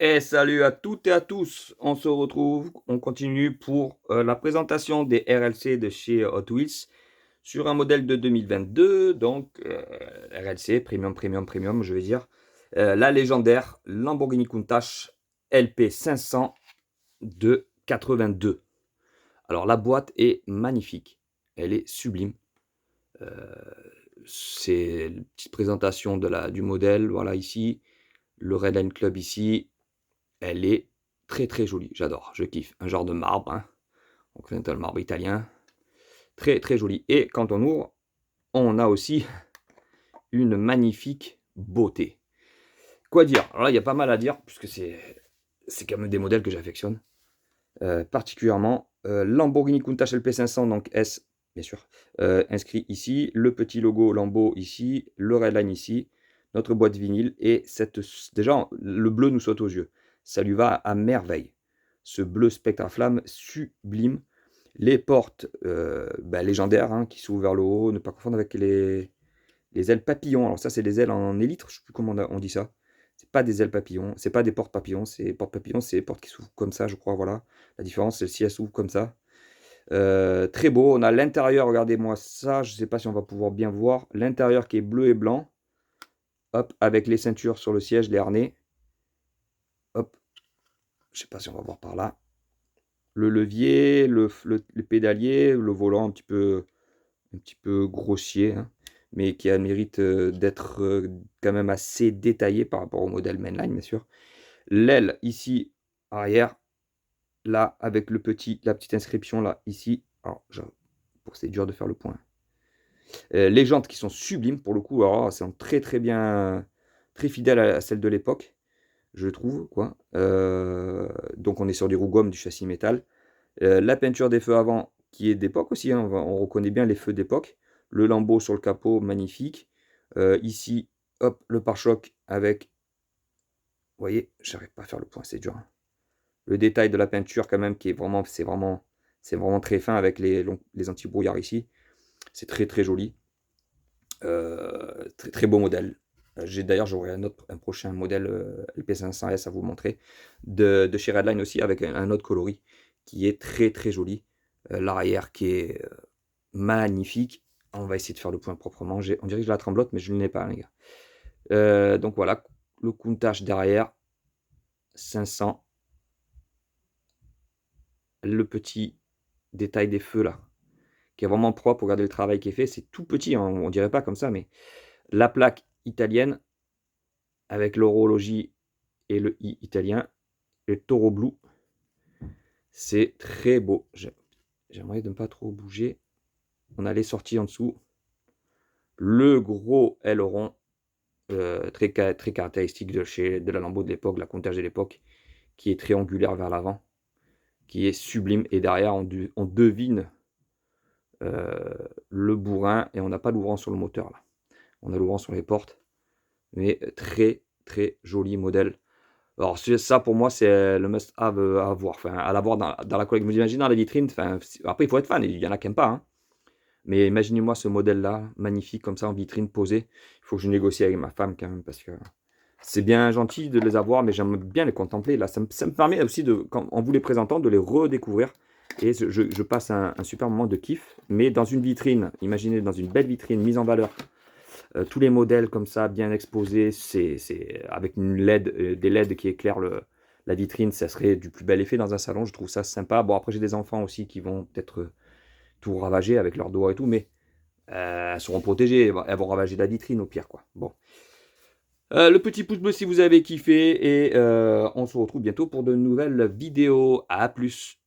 Et salut à toutes et à tous, on se retrouve, on continue pour la présentation des RLC de chez Hot Wheels sur un modèle de 2022, donc RLC, Premium, je vais dire, la légendaire Lamborghini Countach LP 500 de 82. Alors la boîte est magnifique, elle est sublime, c'est une petite présentation du modèle, voilà ici, le Redline Club ici. Elle est très très jolie, j'adore, je kiffe. Un genre de marbre, hein. On connaît le marbre italien. Très très joli. Et quand on ouvre, on a aussi une magnifique beauté. Quoi dire? Alors là, il y a pas mal à dire, puisque c'est quand même des modèles que j'affectionne. Particulièrement Lamborghini Countach LP500, donc S, bien sûr, inscrit ici. Le petit logo Lambo ici. Le Redline ici. Notre boîte vinyle. Et déjà, le bleu nous saute aux yeux. Ça lui va à merveille. Ce bleu spectre à flamme sublime. Les portes légendaires hein, qui s'ouvrent vers le haut. Ne pas confondre avec les ailes papillons. Alors ça, c'est des ailes en élytre. Je ne sais plus comment on dit ça. C'est pas des ailes papillons. C'est pas des portes papillons. C'est portes papillons, c'est les portes qui s'ouvrent comme ça, je crois. Voilà. La différence, celle-ci, elle s'ouvre comme ça. Très beau. On a l'intérieur. Regardez-moi ça. Je ne sais pas si on va pouvoir bien voir. L'intérieur qui est bleu et blanc. Hop, avec les ceintures sur le siège, les harnais. Hop. Je sais pas si on va voir par là. Le levier, le pédalier, le volant un petit peu grossier, hein, mais qui a le mérite d'être quand même assez détaillé par rapport au modèle mainline, bien sûr. L'aile ici, arrière, là, avec la petite inscription là, ici. Alors, c'est dur de faire le point. Les jantes qui sont sublimes pour le coup, alors, elles sont très très bien, très fidèles à celles de l'époque, je trouve, quoi. Donc on est sur du roues gomme, du châssis métal. La peinture des feux avant qui est d'époque aussi, hein, on reconnaît bien les feux d'époque. Le lambeau sur le capot, magnifique. Ici, hop, le pare-choc avec, vous voyez, j'arrive pas à faire le point, c'est dur, hein. Le détail de la peinture quand même qui est vraiment, c'est vraiment très fin avec les anti-brouillards ici. C'est très très joli. Très très beau modèle. D'ailleurs, j'aurai un prochain modèle LP500S à vous montrer de chez Redline aussi avec un autre coloris qui est très très joli. L'arrière qui est magnifique. On va essayer de faire le point proprement. On dirait que je la tremblote, mais je ne l'ai pas, les gars. Donc voilà, le Countach derrière, 500. Le petit détail des feux là, qui est vraiment propre. Regardez le travail qui est fait. C'est tout petit, hein, on dirait pas comme ça, mais la plaque italienne avec l'horologie et le i italien, le Toro Blue. C'est très beau. J'aimerais ne pas trop bouger. On a les sorties en dessous. Le gros aileron, très caractéristique de la Lambo de l'époque, la Countach de l'époque, qui est triangulaire vers l'avant, qui est sublime. Et derrière, on devine le bourrin, et on n'a pas l'ouvrant sur le moteur là. On a l'ouvrant sur les portes, mais très très joli modèle. Alors ça pour moi c'est le must-have à avoir, enfin à l'avoir dans la collection. Vous imaginez dans la vitrine, enfin, après il faut être fan, il y en a qui n'aiment pas, hein. Mais imaginez-moi ce modèle-là, magnifique comme ça en vitrine, posé. Il faut que je négocie avec ma femme quand même, parce que c'est bien gentil de les avoir, mais j'aime bien les contempler. Là, ça me permet aussi, en vous les présentant, de les redécouvrir. Et je passe un super moment de kiff. Mais dans une vitrine, imaginez dans une belle vitrine mise en valeur, tous les modèles comme ça, bien exposés, c'est avec une LED, des LED qui éclairent la vitrine, ça serait du plus bel effet dans un salon. Je trouve ça sympa. Bon, après, j'ai des enfants aussi qui vont peut-être tout ravager avec leurs doigts et tout, mais elles seront protégées. Elles vont ravager la vitrine au pire, quoi. Bon. Le petit pouce bleu si vous avez kiffé et on se retrouve bientôt pour de nouvelles vidéos. À plus.